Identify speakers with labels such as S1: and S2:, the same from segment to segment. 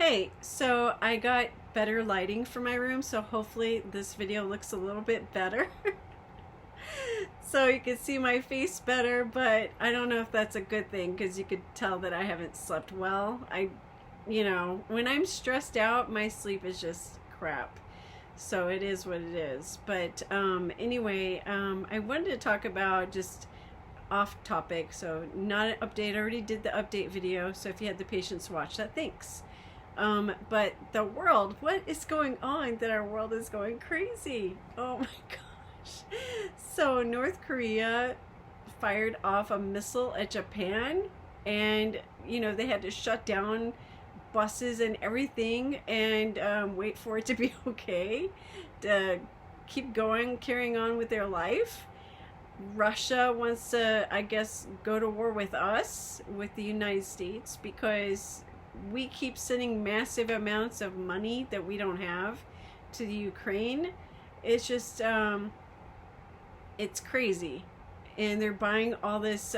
S1: Hey, so I got better lighting for my room, so hopefully this video looks a little bit better. So you can see my face better, but I don't know if that's a good thing because you could tell that I haven't slept well. When I'm stressed out, my sleep is just crap. So it is what it is. But anyway, I wanted to talk about just off topic, so not an update. I already did the update video, so if you had the patience to watch that, thanks. But the world, what is going on that our world is going crazy? Oh my gosh. So North Korea fired off a missile at Japan, and they had to shut down buses and everything and wait for it to be okay to keep going, carrying on with their life. Russia wants to, I guess, go to war with us, with the United States, because we keep sending massive amounts of money that we don't have to the Ukraine. It's just, it's crazy. And they're buying all this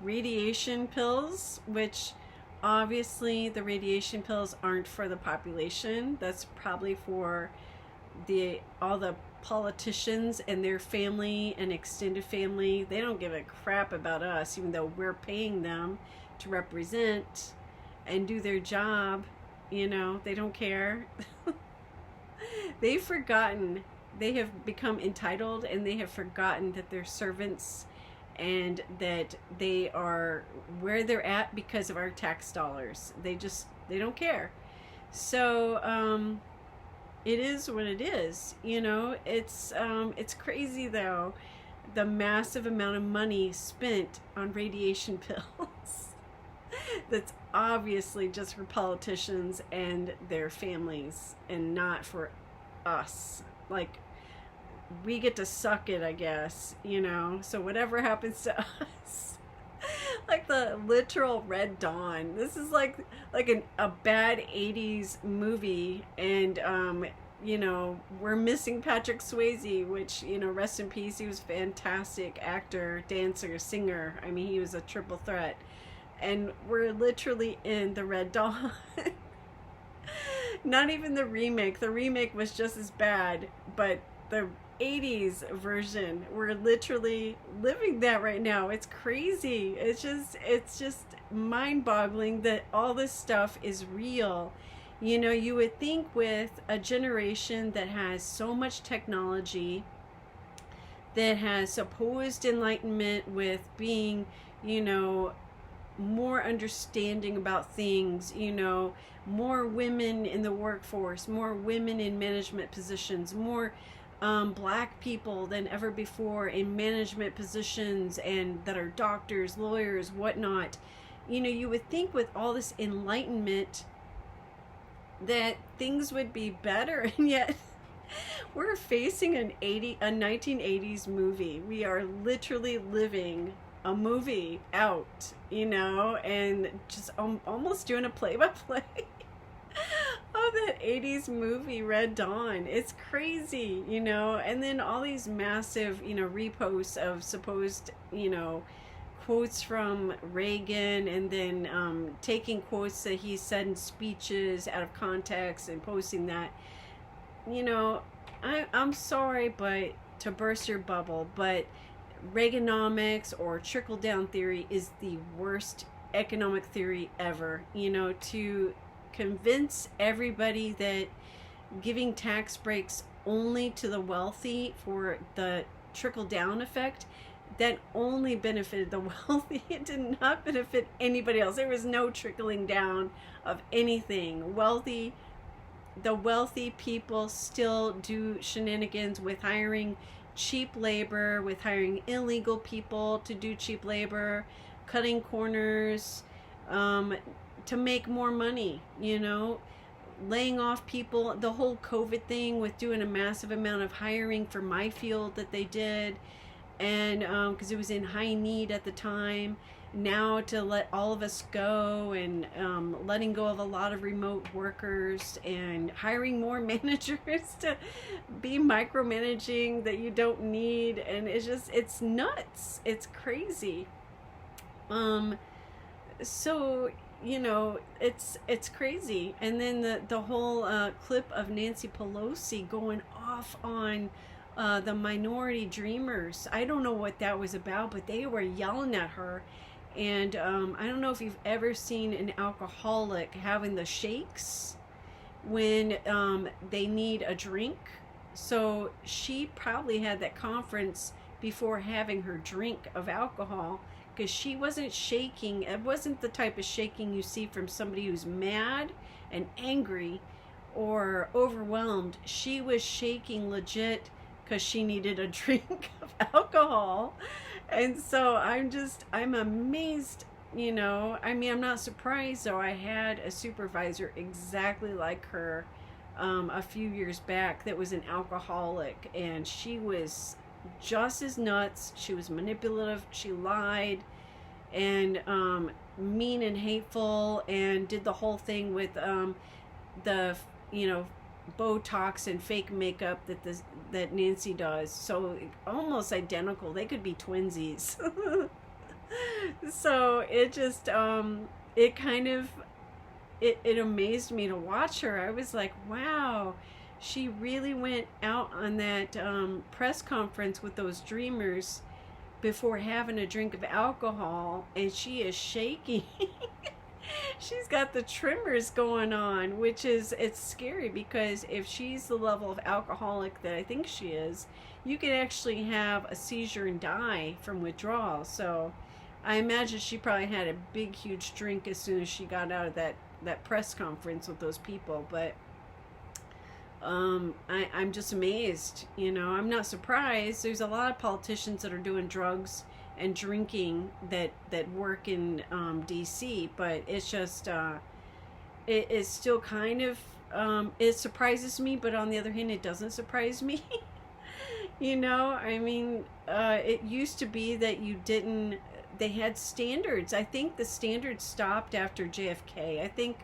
S1: radiation pills, which obviously the radiation pills aren't for the population. That's probably for all the politicians and their family and extended family. They don't give a crap about us, even though we're paying them to represent and do their job. They don't care. They've forgotten. They have become entitled, and they have forgotten that they're servants and that they are where they're at because of our tax dollars. They don't care. So it is what it is. It's crazy though, the massive amount of money spent on radiation pills. That's obviously just for politicians and their families and not for us. Like, we get to suck it, I guess, so whatever happens to us. Like the literal Red Dawn. This is like a bad 80's movie, and we're missing Patrick Swayze, which, rest in peace. He was a fantastic actor, dancer, singer. I mean, he was a triple threat. And we're literally in the Red Dawn. Not even the remake. The remake was just as bad, but the 80's version, we're literally living that right now. It's crazy. It's just mind-boggling that all this stuff is real. You would think with a generation that has so much technology, that has supposed enlightenment with being, more understanding about things, more women in the workforce, more women in management positions, more black people than ever before in management positions, and that are doctors, lawyers, whatnot. You would think with all this enlightenment that things would be better, and yet we're facing a 1980s movie. We are literally living a movie out, and just almost doing a play-by-play of that 80's movie Red Dawn. It's crazy, and then all these massive, reposts of supposed, quotes from Reagan, and then taking quotes that he said in speeches out of context and posting that. I'm sorry, but to burst your bubble, but Reaganomics or trickle-down theory is the worst economic theory ever. To convince everybody that giving tax breaks only to the wealthy for the trickle-down effect, that only benefited the wealthy. It did not benefit anybody else. There was no trickling down of anything. The wealthy people still do shenanigans with hiring cheap labor, with hiring illegal people to do cheap labor, cutting corners to make more money, laying off people. The whole COVID thing with doing a massive amount of hiring for my field that they did, and because it was in high need at the time. Now to let all of us go, and letting go of a lot of remote workers, and hiring more managers to be micromanaging that you don't need. And it's nuts. It's crazy. So you know, it's crazy. And then the whole clip of Nancy Pelosi going off on the minority dreamers. I don't know what that was about, but they were yelling at her. And I don't know if you've ever seen an alcoholic having the shakes when they need a drink. So she probably had that conference before having her drink of alcohol, because she wasn't shaking. It wasn't the type of shaking you see from somebody who's mad and angry or overwhelmed. She was shaking legit because she needed a drink of alcohol. And so I'm amazed, you know. I mean, I'm not surprised though. I had a supervisor exactly like her a few years back that was an alcoholic, and she was just as nuts. She was manipulative, she lied, and mean and hateful, and did the whole thing with the, you know, Botox and fake makeup that Nancy does. So almost identical. They could be twinsies. So it just it kind of it amazed me to watch her. I was like, wow, she really went out on that press conference with those dreamers before having a drink of alcohol, and she is shaking. She's got the tremors going on, which is, it's scary, because if she's the level of alcoholic that I think she is, you can actually have a seizure and die from withdrawal. So I imagine she probably had a big huge drink as soon as she got out of that press conference with those people. But I'm just amazed, you know. I'm not surprised. There's a lot of politicians that are doing drugs and drinking that work in DC, but it's just it is still kind of it surprises me, but on the other hand, it doesn't surprise me. You know, I mean, it used to be that they had standards. I think the standards stopped after JFK. I think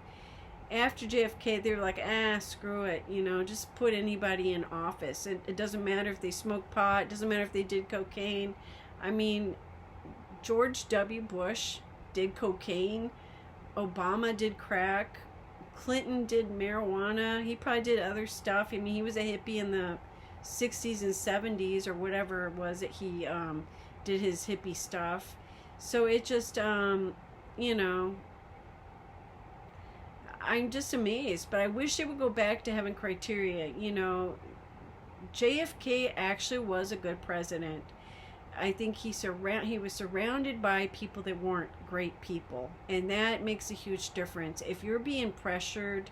S1: after JFK, they were like, screw it, you know, just put anybody in office. It doesn't matter if they smoke pot, it doesn't matter if they did cocaine. I mean, George W. Bush did cocaine, Obama did crack, Clinton did marijuana, he probably did other stuff. I mean, he was a hippie in the 60s and 70s or whatever it was that he did his hippie stuff. So it just, you know, I'm just amazed, but I wish they would go back to having criteria. You know, JFK actually was a good president. I think he was surrounded by people that weren't great people, and that makes a huge difference. If you're being pressured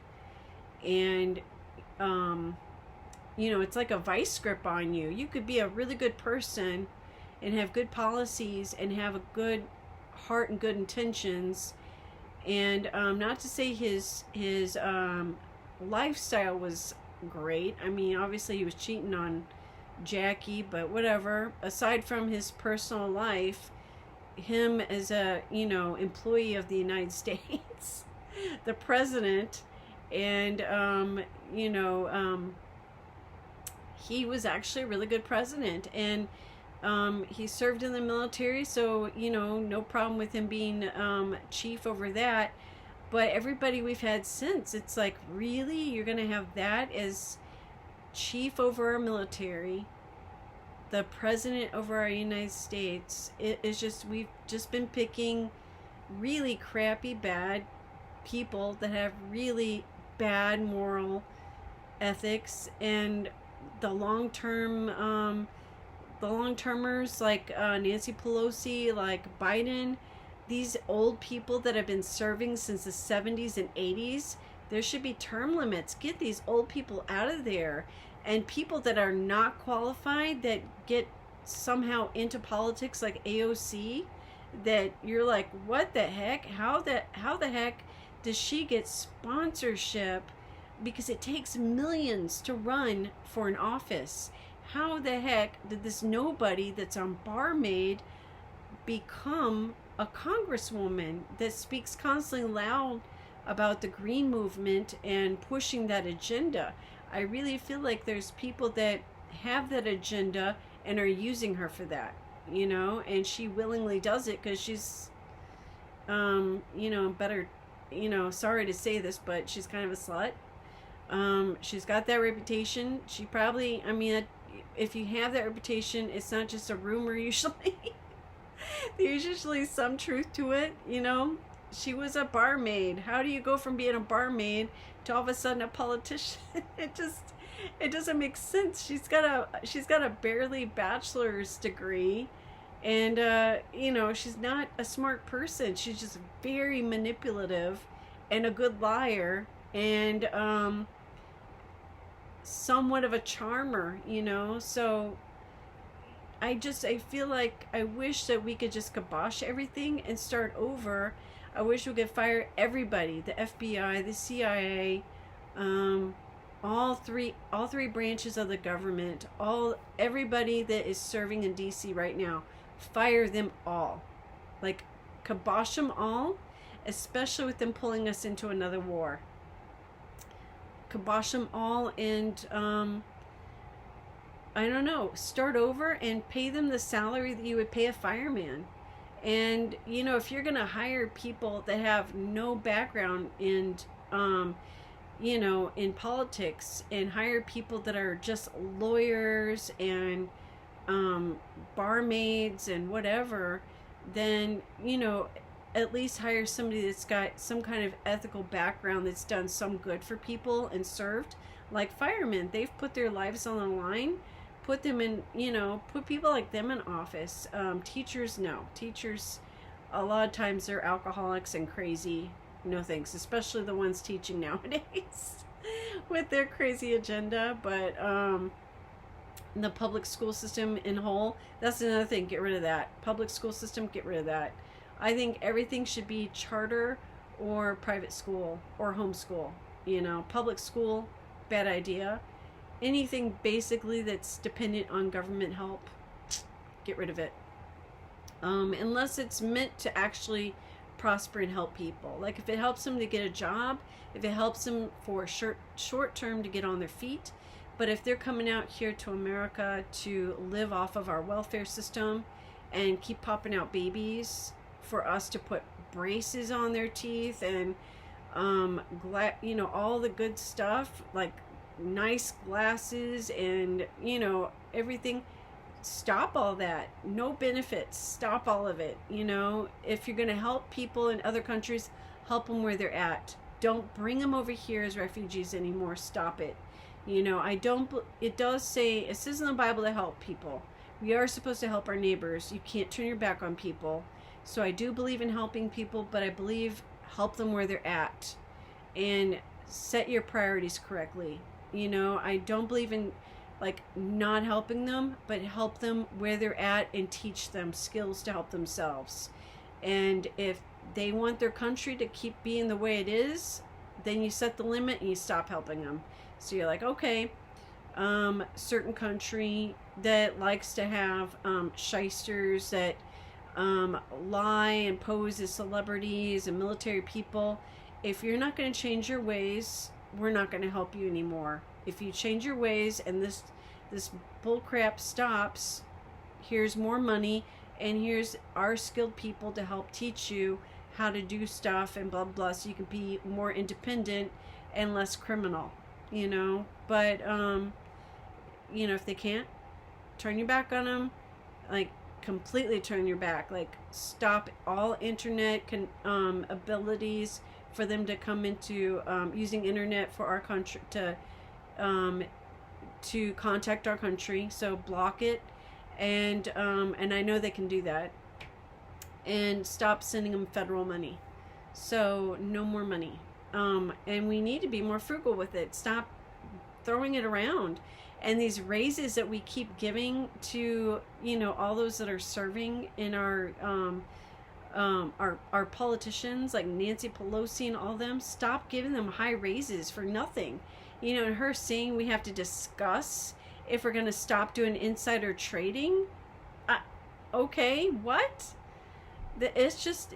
S1: and you know, it's like a vice grip on you. You could be a really good person and have good policies and have a good heart and good intentions, and not to say his lifestyle was great. I mean, obviously he was cheating on Jackie, but whatever. Aside from his personal life, him as a, you know, employee of the United States, the president, and you know, he was actually a really good president, and he served in the military, so, you know, no problem with him being chief over that. But everybody we've had since, it's like, really, you're gonna have that as chief over our military, the president over our United States? It is just, we've just been picking really crappy, bad people that have really bad moral ethics, and the long-termers like Nancy Pelosi, like Biden, these old people that have been serving since the 70s and 80s, there should be term limits. Get these old people out of there. And people that are not qualified, that get somehow into politics, like AOC, that you're like, what the heck? How the heck does she get sponsorship? Because it takes millions to run for an office. How the heck did this nobody that's on Barmaid become a congresswoman that speaks constantly loud about the green movement and pushing that agenda? I really feel like there's people that have that agenda and are using her for that, you know, and she willingly does it because she's, you know, better you know, sorry to say this, but she's kind of a slut. She's got that reputation. She probably, I mean, if you have that reputation, it's not just a rumor usually. There's usually some truth to it, you know. She was a barmaid. How do you go from being a barmaid to all of a sudden a politician? It doesn't make sense. She's got a barely bachelor's degree, and you know, she's not a smart person. She's just very manipulative and a good liar, and somewhat of a charmer, you know. So I feel like I wish that we could just kibosh everything and start over. I wish we could fire everybody, the FBI, the CIA, all three branches of the government, everybody that is serving in DC right now. Fire them all. Like, kibosh them all, especially with them pulling us into another war. Kibosh them all, and I don't know, start over and pay them the salary that you would pay a fireman. And, you know, if you're going to hire people that have no background in, you know, in politics, and hire people that are just lawyers and barmaids and whatever, then, you know, at least hire somebody that's got some kind of ethical background, that's done some good for people and served. Like firemen, they've put their lives on the line. Put them in, you know, put people like them in office. Teachers, no. Teachers, a lot of times they're alcoholics and crazy. No thanks, especially the ones teaching nowadays with their crazy agenda. But the public school system in whole, that's another thing. Get rid of that. Public school system, get rid of that. I think everything should be charter or private school or homeschool. You know, public school, bad idea. Anything basically that's dependent on government help, get rid of it. Unless it's meant to actually prosper and help people. Like if it helps them to get a job, if it helps them for short term to get on their feet. But if they're coming out here to America to live off of our welfare system and keep popping out babies for us to put braces on their teeth and you know, all the good stuff, like nice glasses and, you know, everything, stop all that. No benefits, stop all of it. You know, if you're going to help people in other countries, help them where they're at. Don't bring them over here as refugees anymore. Stop it. You know, it does say, it says in the Bible to help people. We are supposed to help our neighbors. You can't turn your back on people. So I do believe in helping people, but I believe help them where they're at and set your priorities correctly. You know, I don't believe in like not helping them, but help them where they're at and teach them skills to help themselves. And if they want their country to keep being the way it is, then you set the limit and you stop helping them. So you're like, okay, certain country that likes to have shysters that lie and pose as celebrities and military people. If you're not going to change your ways, we're not going to help you anymore. If you change your ways and this bullcrap stops, here's more money and here's our skilled people to help teach you how to do stuff and blah blah, so you can be more independent and less criminal, you know. But you know, if they can't, turn your back on them, like completely turn your back, like stop all internet abilities for them to come into using internet for our country to contact our country. So block it, and I know they can do that. And stop sending them federal money. So no more money. And we need to be more frugal with it. Stop throwing it around. And these raises that we keep giving to, you know, all those that are serving in our politicians like Nancy Pelosi and all them, stop giving them high raises for nothing. You know, and her saying we have to discuss if we're going to stop doing insider trading. Okay, what? It's just,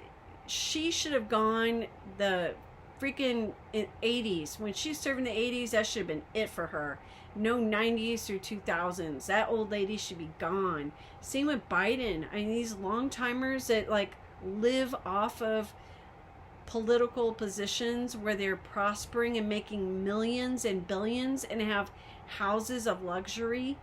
S1: she should have gone the freaking 80's. When she's serving the 80's, that should have been it for her. No 90s through 2000s. That old lady should be gone. Same with Biden. I mean, these long timers that like live off of political positions where they're prospering and making millions and billions and have houses of luxury,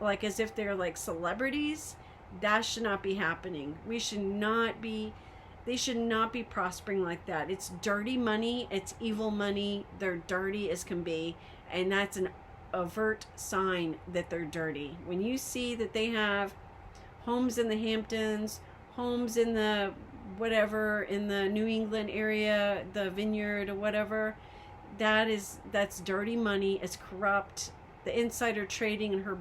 S1: like as if they're like celebrities. That should not be happening. They should not be prospering like that. It's dirty money. It's evil money. They're dirty as can be. And that's an overt sign that they're dirty. When you see that they have homes in the Hamptons, homes in the whatever, in the New England area, the Vineyard or whatever, that's dirty money. It's corrupt. The insider trading and her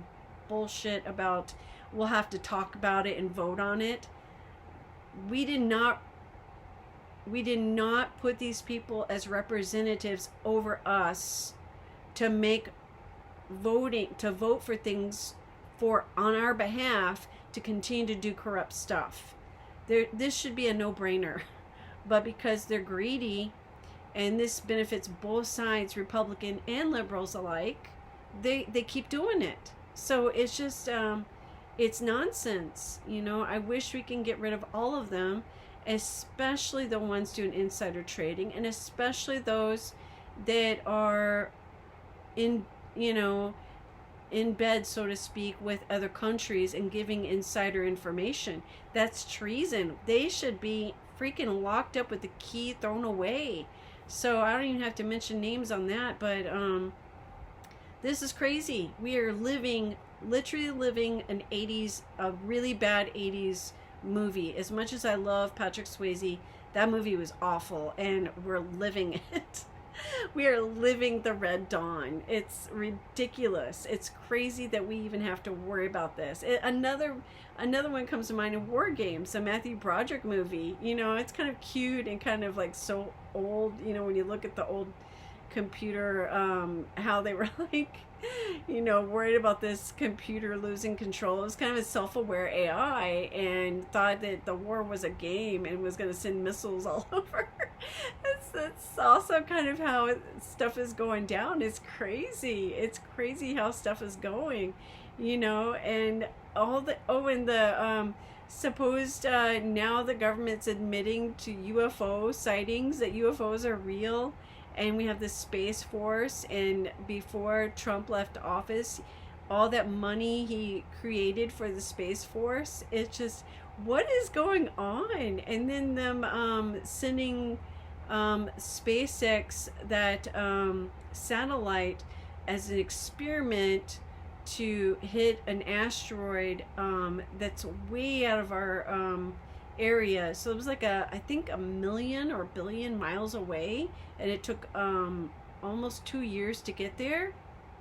S1: bullshit about we'll have to talk about it and vote on it. We did not put these people as representatives over us to vote for things on our behalf to continue to do corrupt stuff. This should be a no-brainer. But because they're greedy, and this benefits both sides, Republican and liberals alike, they keep doing it. So it's just it's nonsense. I wish we can get rid of all of them, especially the ones doing insider trading, and especially those that are in bed, so to speak, with other countries and giving insider information. That's treason. They should be freaking locked up with the key thrown away. So I don't even have to mention names on that, but this is crazy. We are literally living a really bad 80's movie. As much as I love Patrick Swayze, that movie was awful, and we're living it. We are living the Red Dawn. It's ridiculous. It's crazy that we even have to worry about this. Another one comes to mind, in War Games, the Matthew Broderick movie. It's kind of cute and kind of like so old, when you look at the old computer, how they were like, worried about this computer losing control. It was kind of a self-aware AI and thought that the war was a game and was going to send missiles all over. That's also kind of how stuff is going down. It's crazy. It's crazy how stuff is going, and all the, supposed, now the government's admitting to UFO sightings, that UFOs are real. And we have the Space Force, and before Trump left office, all that money he created for the Space Force, it's just, what is going on? And then them sending SpaceX, that satellite, as an experiment to hit an asteroid that's way out of our area. So it was like I think 1 million or 1 billion miles away, and it took almost 2 years to get there.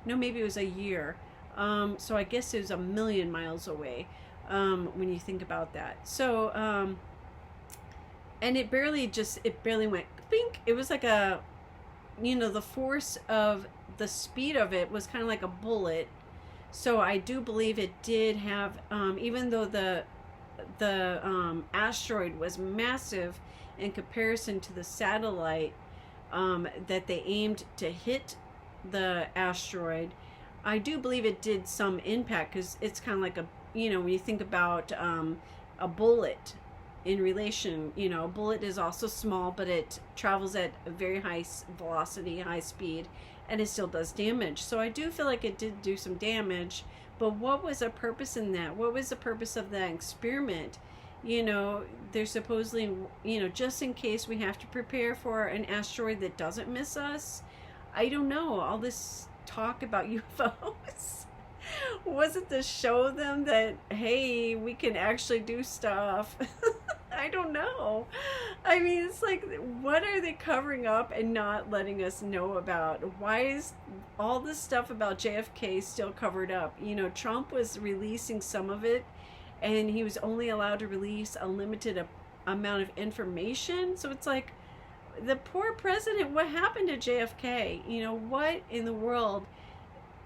S1: No, maybe it was a year. So I guess it was 1 million miles away, when you think about that. So and it barely went bink. It was like the force of the speed of it was kind of like a bullet. So I do believe it did have, even though the asteroid was massive in comparison to the satellite that they aimed to hit the asteroid, I do believe it did some impact, because it's kind of like when you think about a bullet in relation, a bullet is also small, but it travels at a very high velocity, high speed, and it still does damage. So I do feel like it did do some damage. But what was the purpose in that? What was the purpose of that experiment? They're supposedly, just in case we have to prepare for an asteroid that doesn't miss us. I don't know. All this talk about UFOs, was it to show them that, hey, we can actually do stuff? I don't know. I mean, it's like, what are they covering up and not letting us know about? Why is all this stuff about JFK still covered up? Trump was releasing some of it, and he was only allowed to release a limited amount of information. So it's like, the poor president, what happened to JFK? What in the world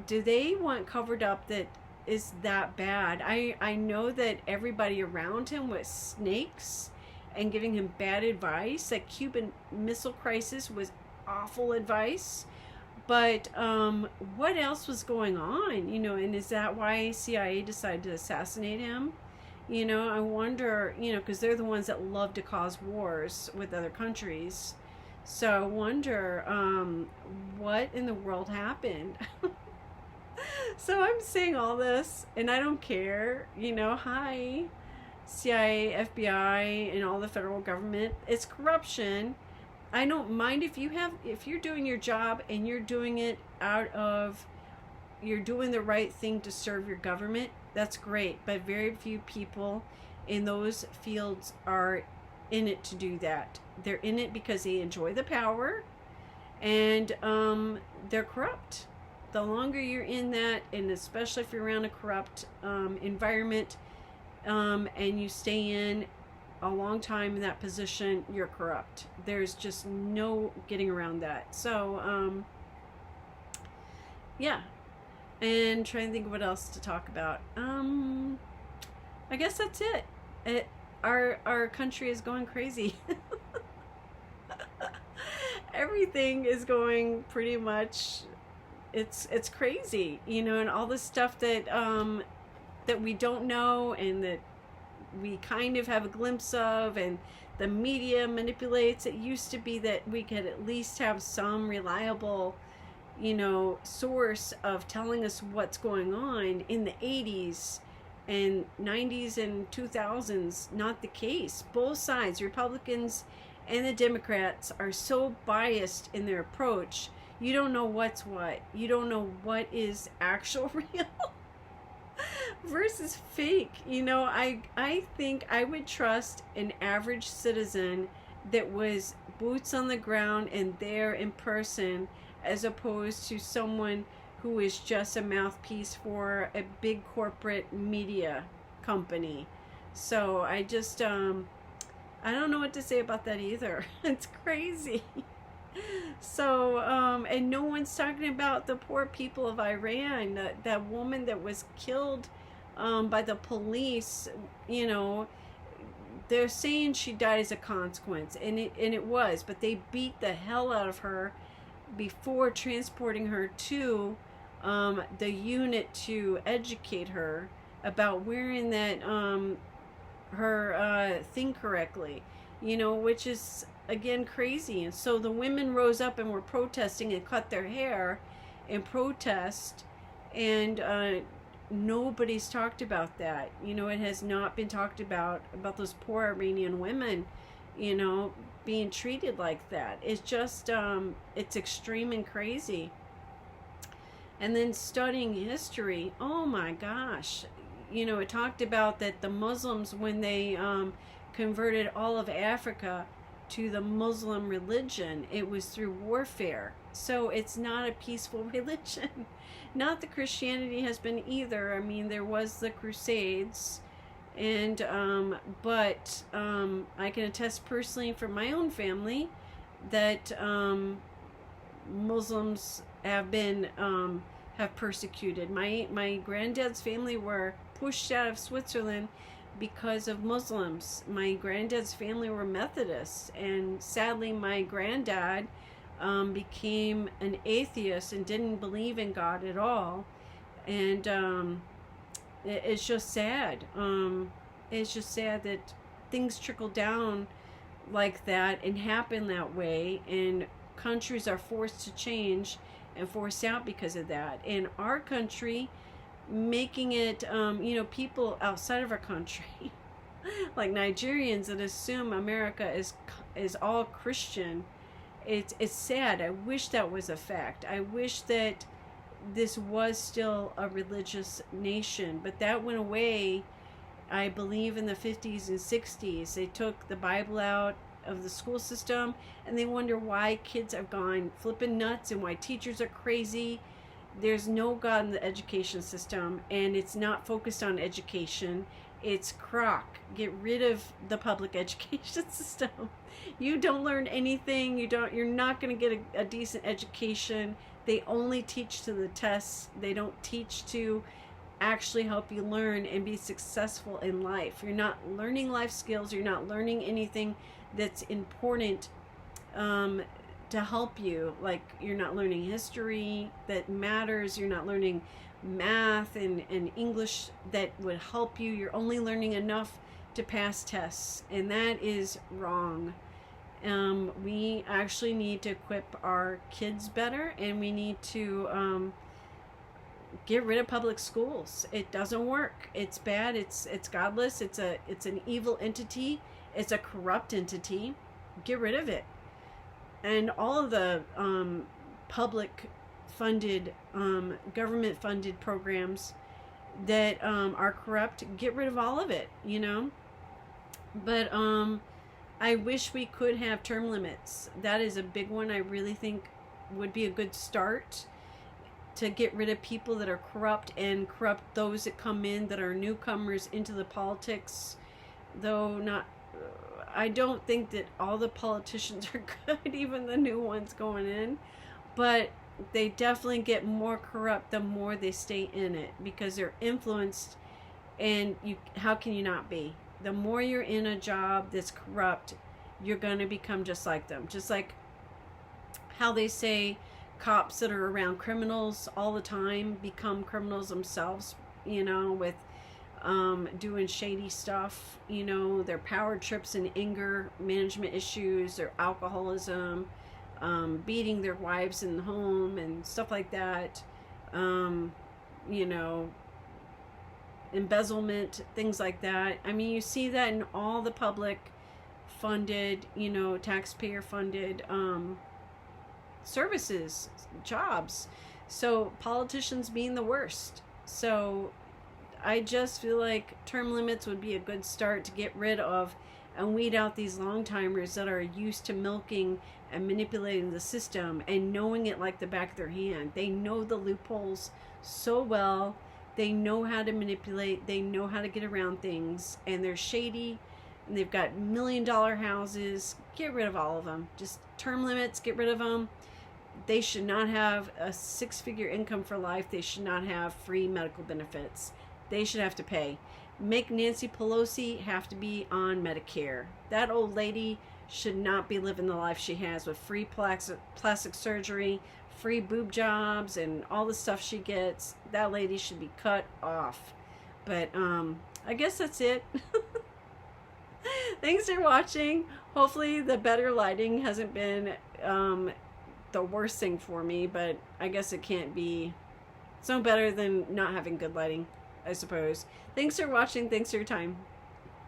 S1: do they want covered up that is that bad? I know that everybody around him was snakes and giving him bad advice. That Cuban Missile Crisis was awful advice. But what else was going on? And is that why CIA decided to assassinate him? You know, I wonder, you know, because they're the ones that love to cause wars with other countries. So I wonder what in the world happened. So I'm saying all this, and I don't care. You know, hi, CIA, FBI, and all the federal government. It's corruption. I don't mind if you're doing your job and you're doing it you're doing the right thing to serve your government. That's great, but very few people in those fields are in it to do that. They're in it because they enjoy the power, and they're corrupt. The longer you're in that, and especially if you're around a corrupt environment, and you stay in a long time in that position, you're corrupt. There's just no getting around that. So yeah, and trying to think of what else to talk about. I guess that's it. Our country is going crazy. Everything is going pretty much, it's crazy, you know, and all this stuff that that we don't know and that we kind of have a glimpse of, and the media manipulates. It used to be that we could at least have some reliable, you know, source of telling us what's going on. In the 80's and 90's and 2000s, not the case. Both sides, Republicans and the Democrats, are so biased in their approach. You don't know what's what. You don't know what is actual real versus fake. You know, I think I would trust an average citizen that was boots on the ground and there in person, as opposed to someone who is just a mouthpiece for a big corporate media company. So I just I don't know what to say about that either. It's crazy. So and no one's talking about the poor people of Iran, that woman that was killed by the police. You know, they're saying she died as a consequence, and it was, but they beat the hell out of her before transporting her to the unit to educate her about wearing that her thing correctly, you know, which is again crazy. And so the women rose up and were protesting and cut their hair in protest, and nobody's talked about that. You know, it has not been talked about those poor Iranian women, you know, being treated like that. It's just it's extreme and crazy. And then studying history, oh my gosh, you know, it talked about that the Muslims, when they converted all of Africa to the Muslim religion, it was through warfare. So it's not a peaceful religion. Not that Christianity has been either. I mean, there was the Crusades, and but I can attest personally from my own family that Muslims have been have persecuted. My granddad's family were pushed out of Switzerland because of Muslims. My granddad's family were Methodists, and sadly my granddad became an atheist and didn't believe in God at all. And it's just sad. It's just sad that things trickle down like that and happen that way, and countries are forced to change and forced out because of that. In our country, making it, you know, people outside of our country, like Nigerians that assume America is all Christian. It's sad. I wish that was a fact. I wish that this was still a religious nation, but that went away, I believe, in the 50's and 60's. They took the Bible out of the school system, and they wonder why kids have gone flipping nuts and why teachers are crazy. There's no God in the education system, and it's not focused on education. It's crock. Get rid of the public education system. You don't learn anything. You're not going to get a decent education. They only teach to the tests. They don't teach to actually help you learn and be successful in life. You're not learning life skills. You're not learning anything that's important to help you. Like, you're not learning history that matters. You're not learning math and English that would help you. You're only learning enough to pass tests, and that is wrong. We actually need to equip our kids better, and we need to get rid of public schools. It doesn't work. It's bad. It's godless. It's an evil entity. It's a corrupt entity. Get rid of it. And all of the public funded, government funded programs that are corrupt, get rid of all of it, you know. But I wish we could have term limits. That is a big one. I really think would be a good start to get rid of people that are corrupt, and corrupt those that come in that are newcomers into the politics. Though not, I don't think that all the politicians are good, even the new ones going in, but they definitely get more corrupt the more they stay in it, because they're influenced. And how can you not be? The more you're in a job that's corrupt, you're going to become just like them. Just like how they say cops that are around criminals all the time become criminals themselves, you know, with doing shady stuff, you know, their power trips and anger management issues, their alcoholism, beating their wives in the home and stuff like that, you know, embezzlement, things like that. I mean, you see that in all the public funded, you know, taxpayer funded services, jobs. So politicians being the worst. So I just feel like term limits would be a good start to get rid of and weed out these long timers that are used to milking and manipulating the system and knowing it like the back of their hand. They know the loopholes so well. They know how to manipulate. They know how to get around things, and they're shady, and they've got $1 million houses. Get rid of all of them. Just term limits, get rid of them. They should not have a 6-figure income for life. They should not have free medical benefits. They should have to pay. Make Nancy Pelosi have to be on Medicare. That old lady should not be living the life she has with free plastic surgery, free boob jobs, and all the stuff she gets. That lady should be cut off. But I guess that's it. Thanks for watching. Hopefully the better lighting hasn't been the worst thing for me, but I guess it can't be. It's no better than not having good lighting, I suppose. Thanks for watching. Thanks for your time.